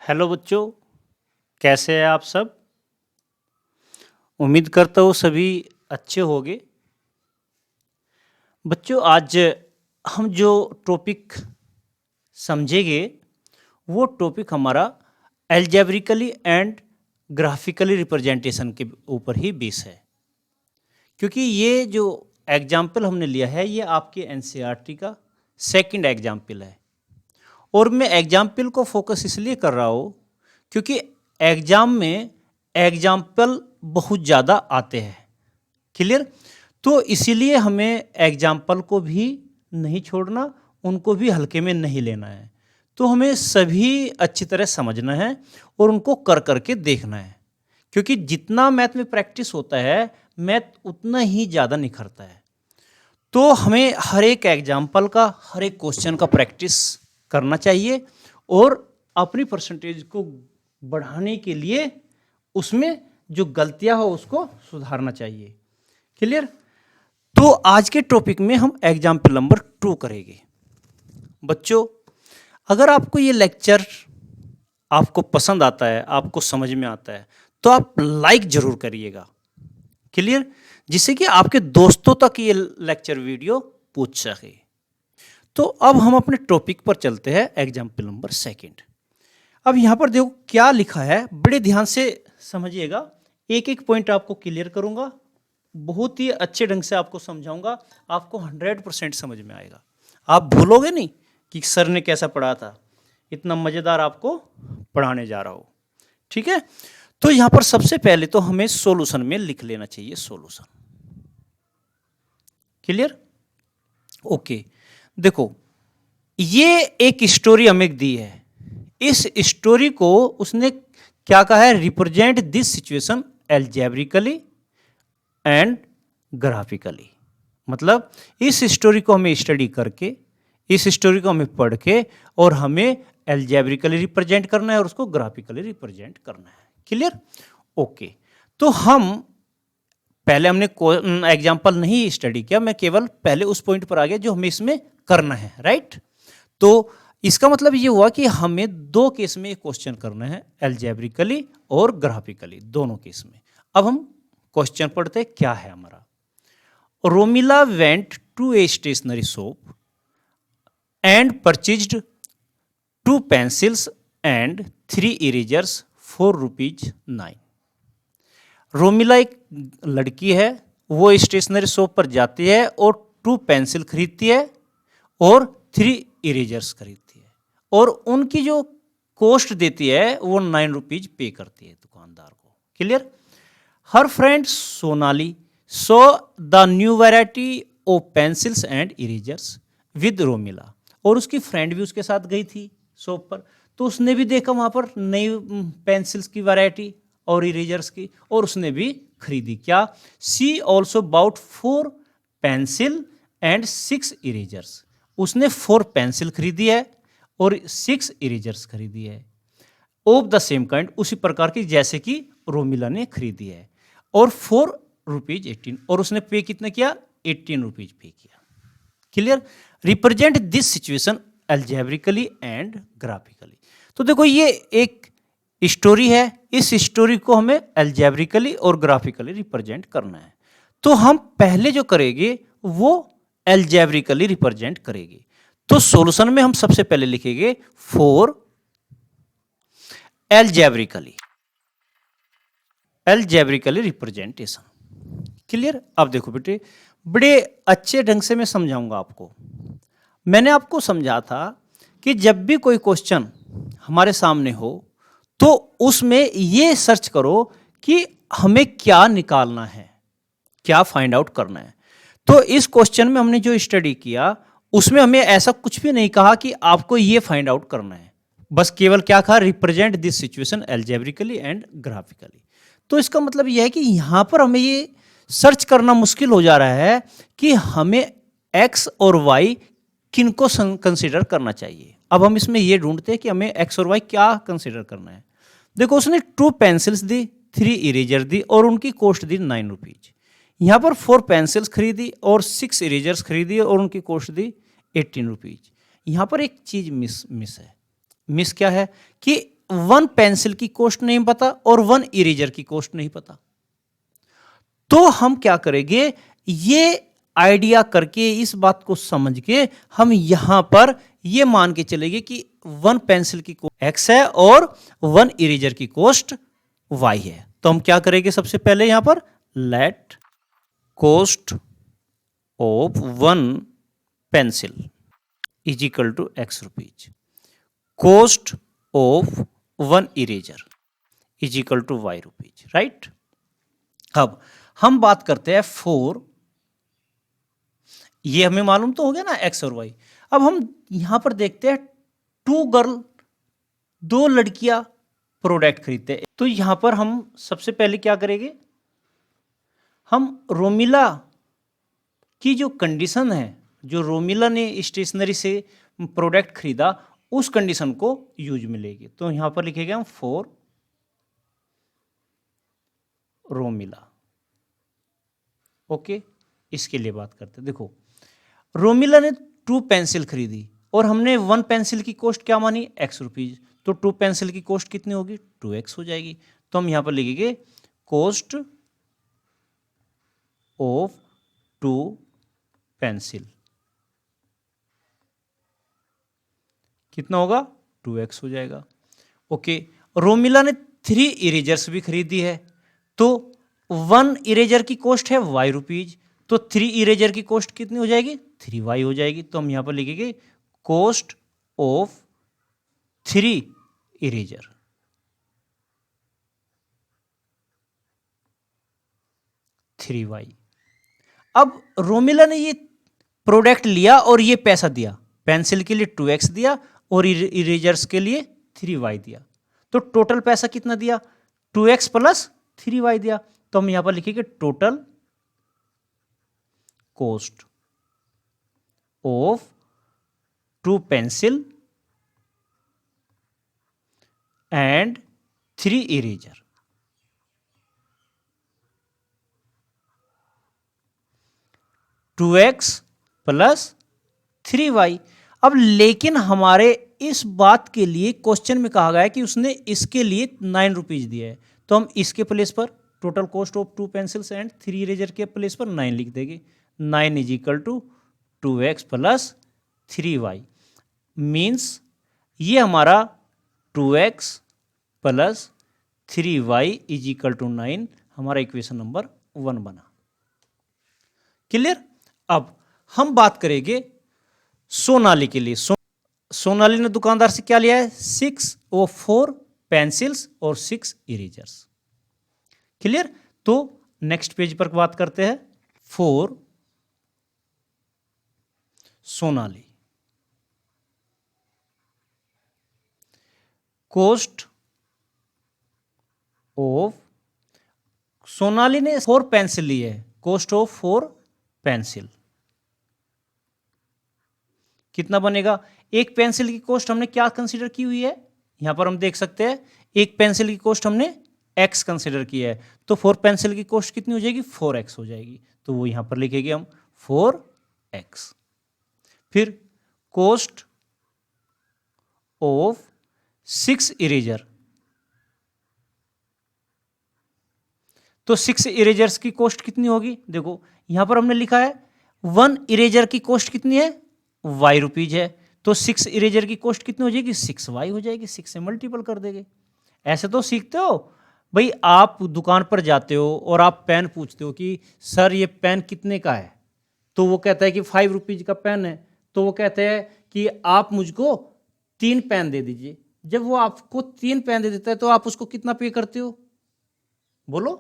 Hello बच्चों, कैसे हैं आप सब। उम्मीद करता हूँ सभी अच्छे होंगे। बच्चों, आज हम जो टॉपिक समझेंगे वो टॉपिक हमारा एल्जेब्रिकली एंड ग्राफिकली रिप्रेजेंटेशन के ऊपर ही बेस है, क्योंकि ये जो एग्जाम्पल हमने लिया है ये आपके एनसीईआरटी का सेकंड एग्जाम्पल है। और मैं एग्जाम्पल को फोकस इसलिए कर रहा हूँ क्योंकि एग्जाम में एग्जाम्पल बहुत ज़्यादा आते हैं। क्लियर? तो इसीलिए हमें एग्जाम्पल को भी नहीं छोड़ना, उनको भी हल्के में नहीं लेना है। तो हमें सभी अच्छी तरह समझना है और उनको कर करके देखना है, क्योंकि जितना मैथ में प्रैक्टिस होता है मैथ उतना ही ज़्यादा निखरता है। तो हमें हर एक एग्जाम्पल का, हर एक क्वेश्चन का प्रैक्टिस करना चाहिए और अपनी परसेंटेज को बढ़ाने के लिए उसमें जो गलतियां हो उसको सुधारना चाहिए। क्लियर? तो आज के टॉपिक में हम एग्जाम्पल नंबर 2 करेंगे। बच्चों, अगर आपको ये लेक्चर आपको पसंद आता है, आपको समझ में आता है, तो आप लाइक जरूर करिएगा। क्लियर? जिससे कि आपके दोस्तों तक ये लेक्चर वीडियो पहुंच सके। तो अब हम अपने टॉपिक पर चलते हैं, एग्जाम्पल नंबर 2। अब यहाँ पर देखो क्या लिखा है, बड़े ध्यान से समझिएगा। एक एक पॉइंट आपको क्लियर करूंगा, बहुत ही अच्छे ढंग से आपको समझाऊंगा, आपको 100% समझ में आएगा। आप भूलोगे नहीं कि सर ने कैसा पढ़ा था। इतना मज़ेदार आपको पढ़ाने जा रहा हूँ। ठीक है? तो यहाँ पर सबसे पहले तो हमें सॉल्यूशन में लिख लेना चाहिए सॉल्यूशन। क्लियर? ओके। देखो, ये एक स्टोरी हमें दी है। इस स्टोरी को उसने क्या कहा है? Represent this situation algebraically and graphically. मतलब इस स्टोरी को हमें स्टडी करके, इस स्टोरी को हमें पढ़ के और हमें एल्जेब्रिकली रिप्रेजेंट करना है और उसको ग्राफिकली रिप्रेजेंट करना है। क्लियर? ओके। तो हम पहले हमने एग्जाम्पल नहीं स्टडी किया, मैं केवल पहले उस पॉइंट पर आ गया जो हमें इसमें करना है। राइट? तो इसका मतलब ये हुआ कि हमें 2 केस में क्वेश्चन करना है, एल्जेब्रिकली और ग्राफिकली, दोनों केस में। अब हम क्वेश्चन पढ़ते हैं, क्या है हमारा। Romila went to a stationery shop and purchased 2 pencils and 3 erasers for ₹9। Romila एक लड़की है, वो स्टेशनरी शॉप पर जाती है और 2 पेंसिल खरीदती है और 3 इरेजर्स खरीदती है, और उनकी जो कॉस्ट देती है वो ₹9 पे करती है दुकानदार को। Clear? Her friend Sonali so the new variety of pencils and erasers with Romila, और उसकी फ्रेंड भी उसके साथ गई थी शॉप पर, तो उसने भी देखा वहाँ पर नई पेंसिल्स की वैरायटी और इरेजर्स की, और उसने भी खरीदी। क्या? She also bought 4 pencil and 6 erasers. उसने 4 पेंसिल खरीदी है और 6 इरेजर्स खरीदी है ऑफ द सेम काइंड, उसी प्रकार की जैसे कि रोमिला ने खरीदी है, और ₹4.18, और उसने पे कितना किया? ₹18 पे किया। Clear? Represent this situation algebraically and graphically. तो देखो ये एक स्टोरी है, इस स्टोरी को हमें एल्जेब्रिकली और ग्राफिकली रिप्रेजेंट करना है। तो हम पहले जो करेंगे वो एल्जेब्रिकली रिप्रेजेंट करेंगे। तो सॉल्यूशन में हम सबसे पहले लिखेंगे फॉर एल्जेब्रिकली रिप्रेजेंटेशन। क्लियर? अब देखो बेटे, बड़े अच्छे ढंग से मैं समझाऊंगा आपको। मैंने आपको समझा था कि जब भी कोई क्वेश्चन हमारे सामने हो तो उसमें ये सर्च करो कि हमें क्या निकालना है, क्या फाइंड आउट करना है। तो इस क्वेश्चन में हमने जो स्टडी किया उसमें हमें ऐसा कुछ भी नहीं कहा कि आपको ये फाइंड आउट करना है, बस केवल क्या कहा? Represent this situation algebraically and graphically. तो इसका मतलब यह है कि यहां पर हमें ये सर्च करना मुश्किल हो जा रहा है कि हमें एक्स और वाई किनको कंसिडर करना चाहिए। अब हम इसमें ये ढूंढते हैं कि हमें एक्स और वाई क्या कंसिडर करना है। देखो, उसने 2 पेंसिल्स दी, 3 इरेजर दी और उनकी कॉस्ट दी ₹9। यहाँ पर 4 पेंसिल्स खरीदी और 6 इरेजर्स खरीदी और उनकी कॉस्ट दी ₹18। यहाँ पर एक चीज मिस है। मिस क्या है कि वन पेंसिल की कॉस्ट नहीं पता और वन इरेजर की कॉस्ट नहीं पता, तो हम क्या करेंगे, ये आइडिया करके, इस बात को समझ के हम यहां पर ये मान के चलेंगे कि वन पेंसिल की कॉस्ट एक्स है और वन इरेजर की कॉस्ट वाई है। तो हम क्या करेंगे, सबसे पहले यहां पर let cost of one pencil is equal to X rupees, cost of one eraser is equal to Y rupees, right. अब हम बात करते हैं फोर, ये हमें मालूम तो हो गया ना एक्स और वाई। अब हम यहां पर देखते हैं टू गर्ल, दो लड़कियां प्रोडक्ट खरीदते हैं। तो यहां पर हम सबसे पहले क्या करेंगे, हम रोमिला की जो कंडीशन है, जो रोमिला ने स्टेशनरी से प्रोडक्ट खरीदा, उस कंडीशन को यूज में लेंगे। तो यहां पर लिखेंगे हम फॉर रोमिला, ओके। इसके लिए बात करते हैं, देखो रोमिला ने टू पेंसिल खरीदी और हमने वन पेंसिल की कॉस्ट क्या मानी, एक्स रुपीज, तो टू पेंसिल की कॉस्ट कितनी होगी, 2x हो जाएगी। तो हम यहां पर लिखेंगे कॉस्ट ऑफ टू पेंसिल कितना होगा, 2x हो जाएगा, ओके। रोमिला ने 3 इरेजर्स भी खरीदी है, तो वन इरेजर की कॉस्ट है वाई रुपीज, तो 3 इरेजर की कॉस्ट कितनी हो जाएगी, 3y हो जाएगी। तो हम यहां पर लिखेंगे कॉस्ट ऑफ 3 इरेजर, y। अब रोमिला ने ये प्रोडक्ट लिया और ये पैसा दिया, पेंसिल के लिए 2x दिया और इरेजर्स के लिए 3y दिया, तो टोटल पैसा कितना दिया, 2x प्लस 3y दिया। तो हम यहां पर लिखेंगे total cost of two pencil and 3 eraser, two X plus 3y। अब लेकिन हमारे इस बात के लिए क्वेश्चन में कहा गया है कि उसने इसके लिए 9 रुपीज दिए है, तो हम इसके प्लेस पर total cost of two pencils and 3 eraser के प्लेस पर 9 लिख देंगे। 9 is equal to 2x plus 3y, means ये हमारा 2x plus 3y is equal to 9 हमारा इक्वेशन नंबर 1 बना। क्लियर। अब हम बात करेंगे सोनाली के लिए। सोनाली ने दुकानदार से क्या लिया है, 6 और 4 पेंसिल्स और 6 इरेजर्स। क्लियर। तो नेक्स्ट पेज पर बात करते हैं, for Sonali cost of, Sonali ने 4 पेंसिल ली है, कॉस्ट ऑफ 4 पेंसिल कितना बनेगा, एक पेंसिल की कॉस्ट हमने क्या कंसीडर की हुई है, यहां पर हम देख सकते हैं एक पेंसिल की कॉस्ट हमने x कंसीडर किया है, तो 4 पेंसिल की कॉस्ट कितनी हो जाएगी, 4x हो जाएगी। तो वो यहां पर लिखेंगे हम 4x। फिर कॉस्ट ऑफ 6 इरेजर, तो 6 इरेजर्स की कॉस्ट कितनी होगी, देखो यहां पर हमने लिखा है 1 इरेजर की कॉस्ट कितनी है, y रुपीज है, तो 6 इरेजर की कॉस्ट कितनी हो जाएगी, 6y हो जाएगी, 6 से मल्टीपल कर देंगे। ऐसे तो सीखते हो भाई, आप दुकान पर जाते हो और आप पेन पूछते हो कि सर ये पेन कितने का है, तो वो कहता है कि 5 रुपीज का पेन है, तो वो कहते हैं कि आप मुझको 3 पेन दे दीजिए। जब वो आपको 3 पेन दे देता है तो आप उसको कितना पे करते हो, बोलो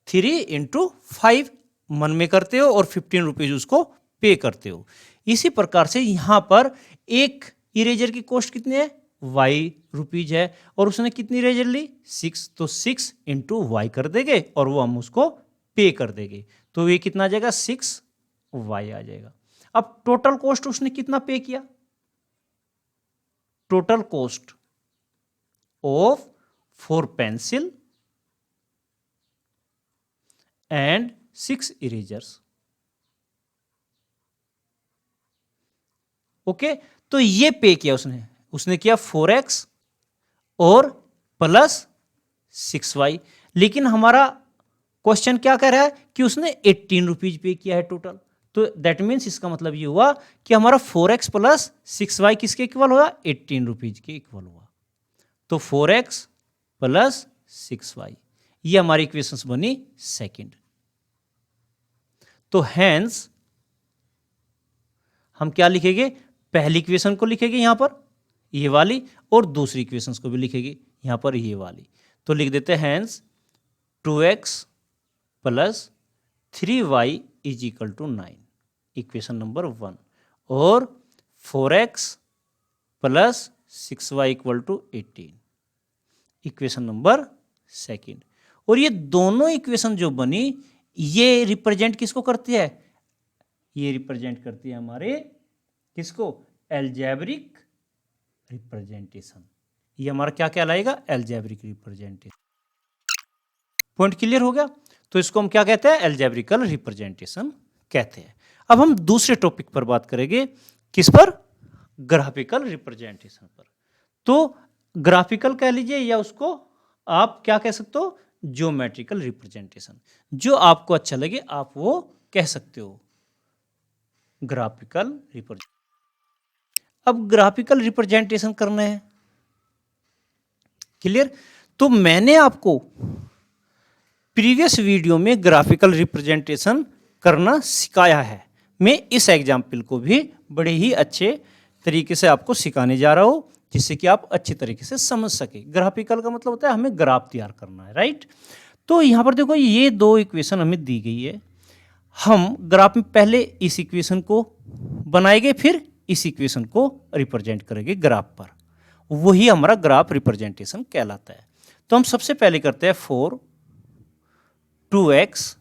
3 × 5 मन में करते हो और 15 रुपीज उसको पे करते हो। इसी प्रकार से यहां पर एक इरेजर की कॉस्ट कितनी है, y रुपीज है, और उसने कितनी इरेजर ली, 6, तो 6 × y कर देंगे और वो हम उसको पे कर देंगे, तो ये कितना आ जाएगा, 6y आ जाएगा। अब टोटल कॉस्ट उसने कितना पे किया, total cost of 4 pencil and 6 erasers, okay. तो ये पे किया उसने किया 4x और प्लस 6y। लेकिन हमारा क्वेश्चन क्या कह रहा है कि उसने 18 रुपीज पे किया है टोटल, तो दैट मीन्स इसका मतलब ये हुआ कि हमारा 4x प्लस 6y किसके इक्वल हुआ, 18 रुपीज के इक्वल हुआ। तो 4x प्लस 6y, ये हमारी इक्वेशंस बनी सेकंड। तो हैंस हम क्या लिखेंगे, पहली इक्वेशन को लिखेंगे यहां पर ये वाली, और दूसरी इक्वेशंस को भी लिखेंगे यहां पर ये वाली। तो लिख देते हैं hence 2x plus 3y is equal to 9, equation number 1, और 4x plus 6y equal to 18, equation number second. और ये दोनों इक्वेशन जो बनी ये रिप्रेजेंट किसको करती है, ये रिप्रेजेंट करती है हमारे किसको, एल्जेब्रिक रिप्रेजेंटेशन। ये हमारा क्या कहलाएगा, एल्जेब्रिक रिप्रेजेंटेशन। पॉइंट क्लियर हो गया। तो इसको हम क्या कहते हैं, एल्जेब्रिकल रिप्रेजेंटेशन कहते हैं। अब हम दूसरे टॉपिक पर बात करेंगे, किस पर, ग्राफिकल रिप्रेजेंटेशन पर। तो ग्राफिकल कह लीजिए या उसको आप क्या कह सकते हो, ज्योमेट्रिकल रिप्रेजेंटेशन, जो आपको अच्छा लगे आप वो कह सकते हो, ग्राफिकल रिप्रेजेंटेशन। अब ग्राफिकल रिप्रेजेंटेशन करना है, क्लियर। तो मैंने आपको प्रीवियस वीडियो में ग्राफिकल रिप्रेजेंटेशन करना सिखाया है। मैं इस एग्जाम्पल को भी बड़े ही अच्छे तरीके से आपको सिखाने जा रहा हूं, जिससे कि आप अच्छे तरीके से समझ सके। ग्राफिकल का मतलब होता है हमें ग्राफ तैयार करना है, राइट। तो यहां पर देखो ये दो इक्वेशन हमें दी गई है, हम ग्राफ में पहले इस इक्वेशन को बनाएंगे, फिर इस इक्वेशन को रिप्रेजेंट करेंगे ग्राफ पर, वही हमारा ग्राफ रिप्रेजेंटेशन कहलाता है। तो हम सबसे पहले करते हैं 2x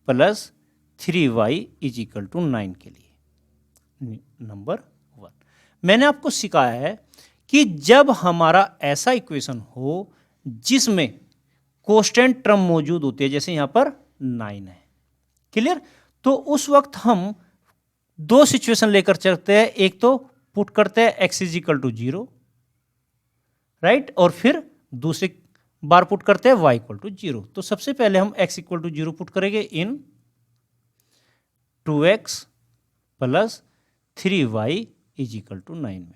plus 3y is equal to 9 के लिए नंबर 1। मैंने आपको सिखाया है कि जब हमारा ऐसा इक्वेशन हो जिसमें कांस्टेंट टर्म मौजूद होती है, जैसे यहां पर 9 है, क्लियर। तो उस वक्त हम दो सिचुएशन लेकर चलते हैं, एक तो पुट करते हैं x is equal to 0, right, और फिर दूसरी बार पुट करते हैं y इक्वल टू 0। तो सबसे पहले हम x इक्वल टू 0 पुट करेंगे in 2x plus 3y is equal to 9 में।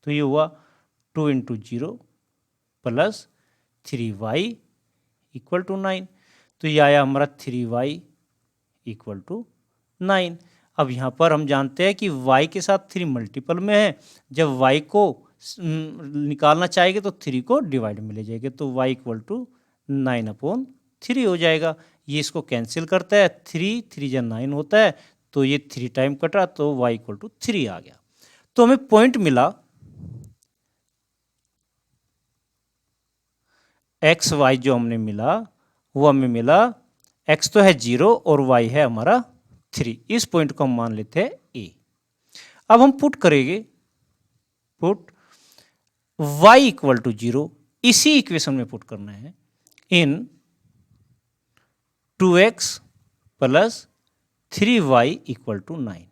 तो ये हुआ 2 into 0 plus 3y equal to 9। तो ये आया हमारा 3y इक्वल टू 9। अब यहाँ पर हम जानते हैं कि y के साथ 3 मल्टीपल में है, जब y को निकालना चाहेंगे तो 3 को डिवाइड में ले जाएंगे, तो y इक्वल टू 9/3 हो जाएगा। ये इसको कैंसिल करता है, 3 3 जा 9 होता है, तो ये 3 टाइम कटा, तो y इक्वल टू 3 आ गया। तो हमें पॉइंट मिला एक्स वाई, जो हमने मिला वो हमें मिला, x तो है 0 और y है हमारा 3। इस पॉइंट को हम मान लेते हैं a। अब हम पुट करेंगे, पुट y इक्वल टू 0 इसी इक्वेशन में पुट करना है इन 2x plus 3y equal to 9।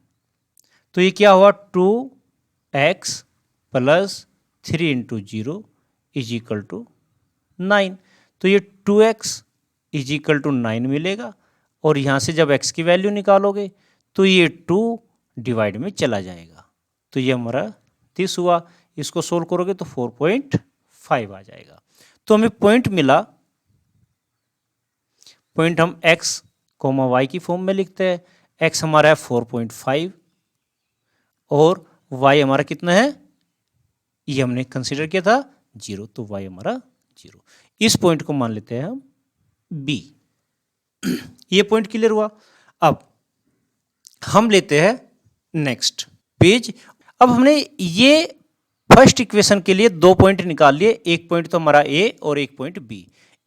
तो ये क्या हुआ, 2x plus 3 into 0 is equal to 9। तो ये 2x इज इक्वल टू 9 मिलेगा, और यहाँ से जब x की वैल्यू निकालोगे तो ये 2 डिवाइड में चला जाएगा, तो ये हमारा 30 हुआ। इसको सोल्व करोगे तो 4.5 आ जाएगा। तो हमें पॉइंट मिला, पॉइंट हम x, y की फॉर्म में लिखते हैं। x हमारा है 4.5 और y हमारा कितना है, ये हमने कंसीडर किया था 0, तो y हमारा 0। इस पॉइंट को मान लेते हैं हम b। ये पॉइंट क्लियर हुआ। अब हम लेते हैं नेक्स्ट पेज। अब हमने ये फर्स्ट इक्वेशन के लिए 2 पॉइंट निकाल लिए, एक पॉइंट तो हमारा a और एक पॉइंट b।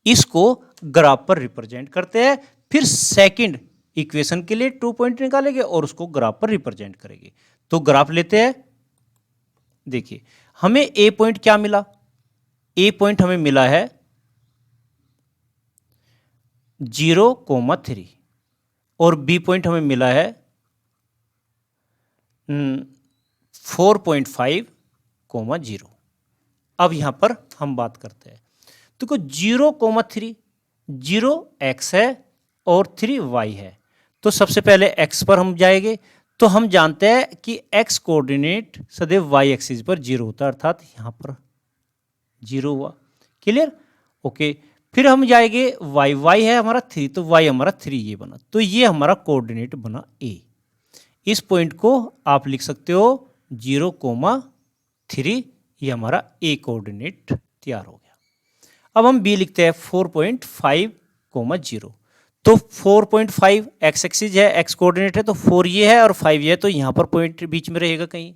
इसको ग्राफ पर रिप्रेजेंट करते हैं, फिर सेकंड इक्वेशन के लिए 2 पॉइंट निकालेंगे और उसको ग्राफ पर रिप्रेजेंट करेंगे। तो ग्राफ लेते हैं, देखिए हमें a पॉइंट क्या मिला, a पॉइंट हमें मिला है 0,3 और b पॉइंट हमें मिला है 4.5,0। अब यहां पर हम बात करते हैं, देखो 0,3, 0 x है और 3 y है। तो सबसे पहले x पर हम जाएंगे, तो हम जानते हैं कि x कोऑर्डिनेट सदैव y एक्सिस पर 0 होता है, अर्थात यहां पर 0 हुआ। क्लियर? ओके। फिर हम जाएंगे y है हमारा 3, तो y हमारा 3 ये बना, तो ये हमारा कोऑर्डिनेट बना a। इस पॉइंट को आप लिख सकते हो 0,3, ये हमारा a कोऑर्डिनेट तैयार हो गया। अब हम b लिखते हैं 4.5, 0। तो 4.5 x एक्सिस है, x कोऑर्डिनेट है, तो 4 ये है और 5 ये है, तो यहां पर पॉइंट बीच में रहेगा कहीं,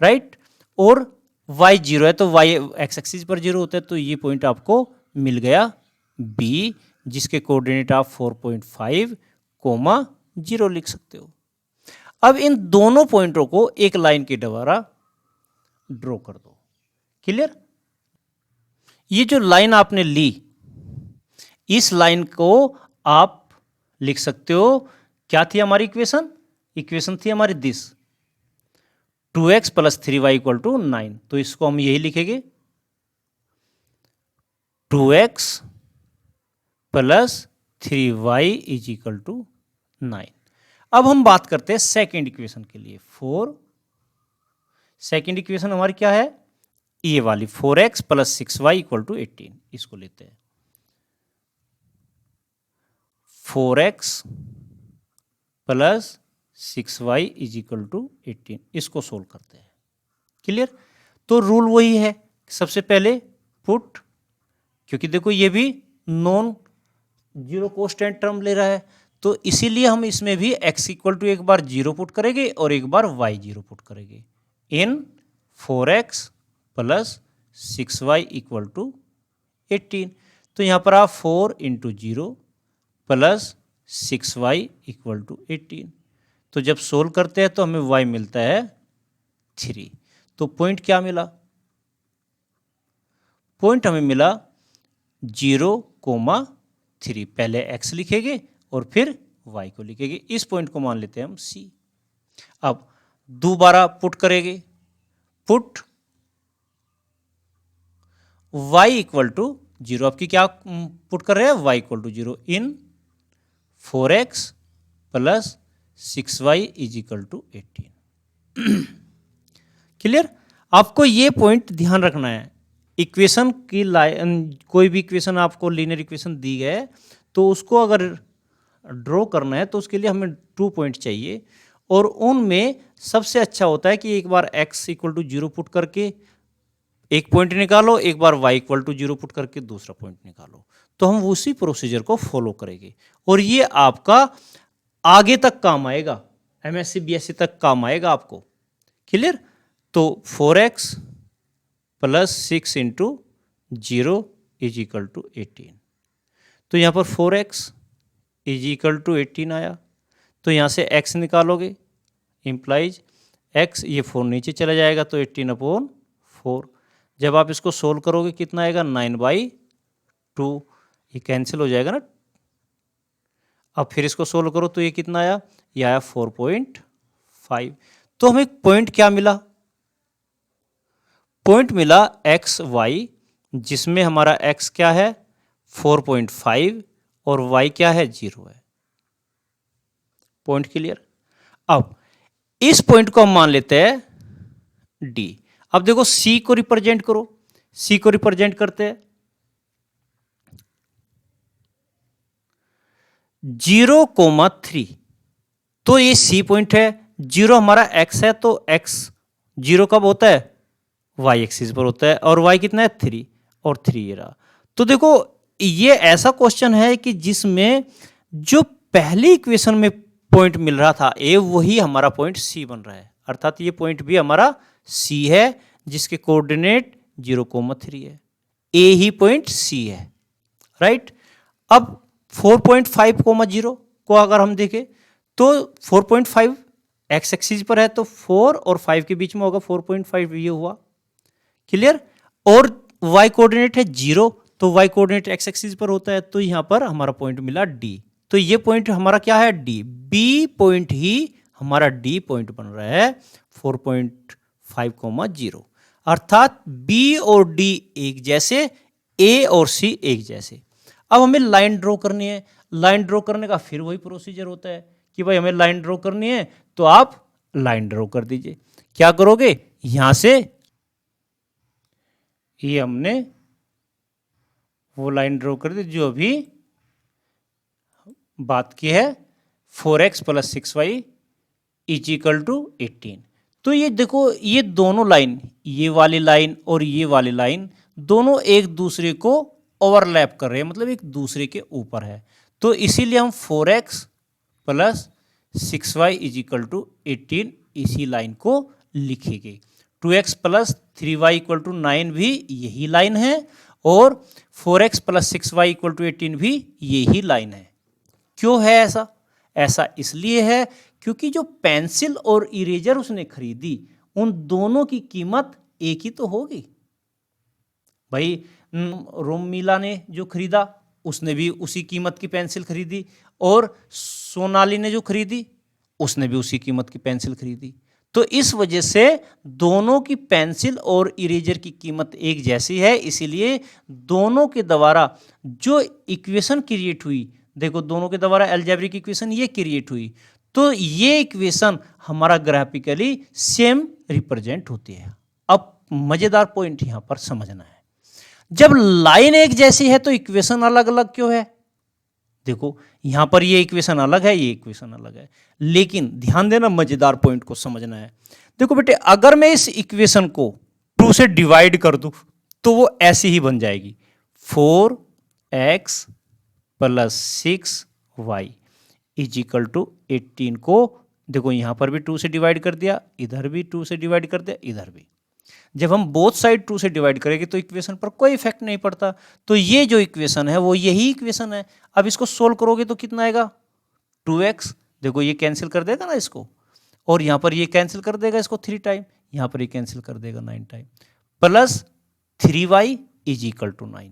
राइट। और y 0 है, तो y x एक्सिस पर 0 होता है, तो ये पॉइंट आपको मिल गया b, जिसके कोऑर्डिनेट आप 4.5, 0 लिख सकते हो। अब इन दोनों पॉइंटों को एक लाइन के द्वारा ड्रॉ कर दो। क्लियर? ये जो लाइन आपने ली, इस लाइन को आप लिख सकते हो, क्या थी हमारी इक्वेशन? इक्वेशन थी हमारी this, 2x plus 3y equal to 9। तो इसको हम यही लिखेंगे, 2x plus 3y is equal to 9। अब हम बात करते हैं सेकेंड इक्वेशन के लिए। सेकेंड इक्वेशन हमारी क्या है? ये वाली 4x plus 6y equal to 18। इसको लेते हैं 4x plus 6y is equal to 18। इसको सोल्व करते हैं। क्लियर? तो रूल वही है, सबसे पहले पुट, क्योंकि देखो ये भी नॉन जीरो कांस्टेंट टर्म ले रहा है, तो इसीलिए हम इसमें भी x इक्वल टू एक बार 0 पुट करेंगे और एक बार y 0 पुट करेंगे। In 4x plus 6y equal to 18। तो यहाँ पर आप 4 into 0 plus 6y equal to 18। तो जब सोल्व करते हैं तो हमें y मिलता है 3। तो पॉइंट क्या मिला? पॉइंट हमें मिला 0,3। पहले x लिखेंगे और फिर y को लिखेंगे। इस पॉइंट को मान लेते हैं हम C। अब दोबारा पुट करेंगे, पुट y इक्वल टू 0। आपकी क्या पुट कर रहे हैं? y equal to 0 in 4x plus 6y is equal to 18। Clear? आपको ये पॉइंट ध्यान रखना है। इक्वेशन की लाइन, कोई भी इक्वेशन आपको लीनियर इक्वेशन दी है, तो उसको अगर ड्रॉ करना है तो उसके लिए हमें 2 पॉइंट चाहिए, और उनमें सबसे अच्छा होता है कि एक बार x इक्वल टू 0 पुट करके एक पॉइंट निकालो, एक बार y इक्वल टू 0 पुट करके दूसरा पॉइंट निकालो। तो हम उसी प्रोसीजर को फॉलो करेंगे और ये आपका आगे तक काम आएगा, MSc BSc तक काम आएगा आपको। क्लियर? तो 4x plus 6 into 0 is equal to 18। तो यहाँ पर 4x इज इक्वल टू 18 आया, तो यहाँ से x निकालोगे, इम्प्लाइज x, ये 4 नीचे चला जाएगा, तो 18/4। जब आप इसको सोल्व करोगे कितना आएगा? 9/2। ये कैंसिल हो जाएगा ना। अब फिर इसको सोल्व करो तो ये कितना आया? ये आया 4.5। तो हमें पॉइंट क्या मिला? पॉइंट मिला एक्स वाई, जिसमें हमारा x क्या है? 4.5 और y क्या है? 0 है। Point clear? अब इस पॉइंट को हम मान लेते हैं D। अब देखो C को रिप्रेजेंट करो, C को रिप्रेजेंट करते हैं 0,3। तो ये C पॉइंट है, 0 हमारा x है, तो x 0 कब होता है? y एक्सिस पर होता है, और y कितना है? 3, और 3 ये रहा। तो देखो ये ऐसा क्वेश्चन है कि जिसमें जो पहली इक्वेशन में पॉइंट मिल रहा था A, वही हमारा पॉइंट C बन रहा है, अर्थात ये पॉइंट भी हमारा C है, जिसके कोऑर्डिनेट 0,3 है। A ही पॉइंट C है, राइट। अब 4.5,0 को अगर हम देखें तो 4.5 x एक्सिस पर है, तो 4 और 5 के बीच में होगा 4.5, ये हुआ। क्लियर? और y कोऑर्डिनेट है 0, तो y कोऑर्डिनेट x एक्सिस पर होता है, तो यहां पर हमारा पॉइंट मिला D। तो ये पॉइंट हमारा क्या है? D। B पॉइंट ही हमारा D पॉइंट बन रहा है 4.5,0। अर्थात बी और डी एक जैसे, ए और सी एक जैसे। अब हमें लाइन ड्रॉ करनी है। लाइन ड्रॉ करने का फिर वही प्रोसीजर होता है कि भाई हमें लाइन ड्रॉ करनी है, तो आप लाइन ड्रॉ कर दीजिए। क्या करोगे, यहां से ये हमने वो लाइन ड्रॉ कर दी जो अभी बात की है, 4x + 6y = 18। तो ये देखो, ये दोनों लाइन, ये वाली लाइन और ये वाली लाइन दोनों एक दूसरे को ओवरलैप कर रहे हैं, मतलब एक दूसरे के ऊपर है। तो इसीलिए हम 4x + 6y = 18 इसी लाइन को लिखेंगे। 2x + 3y = 9 भी यही लाइन है, और 4x + 6y = 18 भी यही लाइन है। क्यों है ऐसा? ऐसा इसलिए है क्योंकि जो पेंसिल और इरेजर उसने खरीदी, उन दोनों की कीमत एक ही तो होगी भाई। रोमिला ने जो खरीदा उसने भी उसी कीमत की पेंसिल खरीदी, और सोनाली ने जो खरीदी उसने भी उसी कीमत की पेंसिल खरीदी। तो इस वजह से दोनों की पेंसिल और इरेजर की कीमत एक जैसी है, इसीलिए दोनों के द्वारा जो इक्वेशन क्रिएट हुई, देखो दोनों के द्वारा अलजेब्रिक इक्वेशन ये क्रिएट हुई, तो ये इक्वेशन हमारा ग्राफिकली सेम रिप्रेजेंट होती है। अब मजेदार पॉइंट यहां पर समझना है, जब लाइन एक जैसी है तो इक्वेशन अलग अलग क्यों है? देखो यहां पर ये इक्वेशन अलग है, ये इक्वेशन अलग है, लेकिन ध्यान देना, मजेदार पॉइंट को समझना है। देखो बेटे, अगर मैं इस इक्वेशन को 2 से डिवाइड कर दूं तो वो ऐसी ही बन जाएगी, 4x + 6y = 18 को देखो यहां पर भी 2 से डिवाइड कर दिया, इधर भी 2 से डिवाइड कर दिया, इधर भी। जब हम बोथ साइड 2 से डिवाइड करेंगे तो इक्वेशन पर कोई इफेक्ट नहीं पड़ता। तो ये जो इक्वेशन है वो यही इक्वेशन है। अब इसको सोल्व करोगे तो कितना आएगा, 2x, देखो ये कैंसिल कर देगा ना इसको, और यहां पर ये कैंसिल कर देगा इसको 3 टाइम, यहां पर ये कैंसिल कर देगा 9 टाइम, प्लस 3y = 9।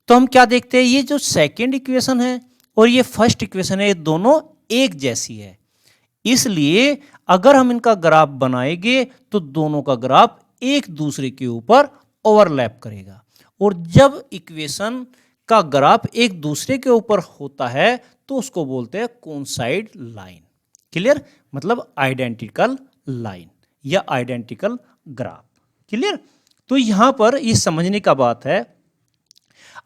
तो हम क्या देखते हैं, ये जो सेकेंड इक्वेशन है और ये फर्स्ट इक्वेशन है, ये दोनों एक जैसी है, इसलिए अगर हम इनका ग्राफ बनाएंगे तो दोनों का ग्राफ एक दूसरे के ऊपर ओवरलैप करेगा। और जब इक्वेशन का ग्राफ एक दूसरे के ऊपर होता है तो उसको बोलते हैं कोइंसाइड लाइन। क्लियर? मतलब आइडेंटिकल लाइन या आइडेंटिकल ग्राफ। क्लियर? तो यहां पर ये समझने का बात है,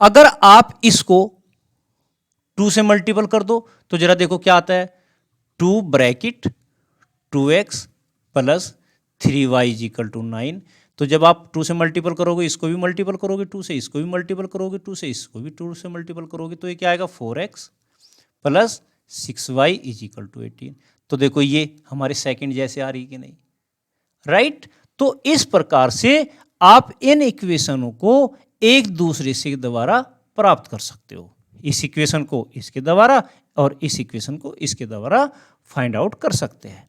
अगर आप इसको 2 से मल्टीपल कर दो तो जरा देखो क्या आता है, 2 ब्रैकेट 2x + 3y = 9। तो जब आप 2 से मल्टीपल करोगे, इसको भी मल्टीपल करोगे 2 से, इसको भी मल्टीपल करोगे 2 से, इसको भी 2 से मल्टीपल करोगे, तो ये क्या आएगा, 4x + 6y = 18। तो देखो ये हमारे सेकंड जैसे आ रही कि नहीं, राइट? तो इस प्रकार से आप इन इक्वेशनों को एक दूसरे से द्वारा प्राप्त कर सकते हो। इस इक्वेशन को इसके द्वारा और इस इक्वेशन को इसके द्वारा फाइंड आउट कर सकते हैं।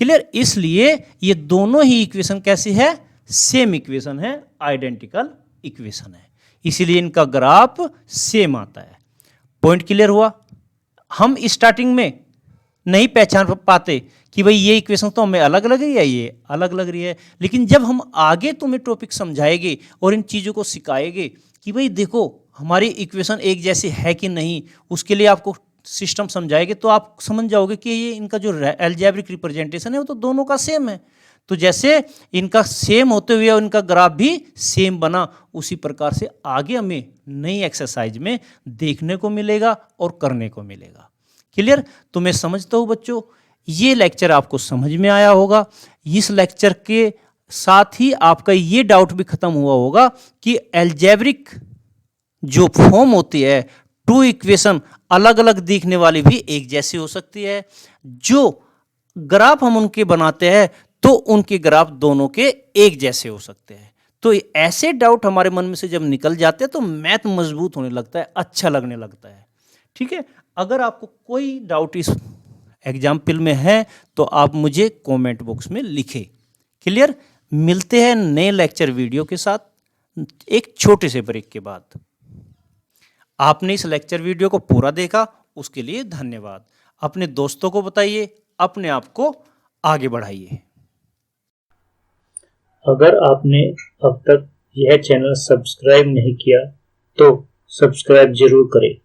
क्लियर? इसलिए ये दोनों ही इक्वेशन कैसी है, सेम इक्वेशन है, आइडेंटिकल इक्वेशन है, इसीलिए इनका ग्राफ सेम आता है। पॉइंट क्लियर हुआ? हम स्टार्टिंग में नहीं पहचान पाते कि भाई ये इक्वेशन तो हमें अलग लग रही है, ये अलग लग रही है, लेकिन जब हम आगे तुम्हें टॉपिक समझाएंगे और इन चीज़ों को सिखाएंगे कि भाई देखो हमारी इक्वेशन एक जैसी है कि नहीं, उसके लिए आपको सिस्टम समझाएंगे तो आप समझ जाओगे कि ये इनका जो अलजेब्रिक रिप्रेजेंटेशन है वो तो दोनों का सेम है। तो जैसे इनका सेम होते हुए इनका ग्राफ भी सेम बना, उसी प्रकार से आगे हमें नई एक्सरसाइज में देखने को मिलेगा और करने को मिलेगा। क्लियर? तो मैं समझता हूँ बच्चों ये लेक्चर आपको समझ में आया होगा। इस लेक्चर के साथ ही आपका ये डाउट भी खत्म हुआ होगा कि अलजेब्रिक जो फॉर्म होती है, 2 इक्वेशन अलग अलग दिखने वाली भी एक जैसी हो सकती है। जो ग्राफ हम उनके बनाते हैं तो उनके ग्राफ दोनों के एक जैसे हो सकते हैं। तो ऐसे डाउट हमारे मन में से जब निकल जाते हैं तो मैथ मजबूत होने लगता है, अच्छा लगने लगता है। ठीक है? अगर आपको कोई डाउट इस एग्जाम्पल में है तो आप मुझे कमेंट बॉक्स में लिखें। क्लियर? मिलते हैं नए लेक्चर वीडियो के साथ एक छोटे से ब्रेक के बाद। आपने इस लेक्चर वीडियो को पूरा देखा उसके लिए धन्यवाद। अपने दोस्तों को बताइए, अपने आप को आगे बढ़ाइए। अगर आपने अब तक यह चैनल सब्सक्राइब नहीं किया तो सब्सक्राइब जरूर करें।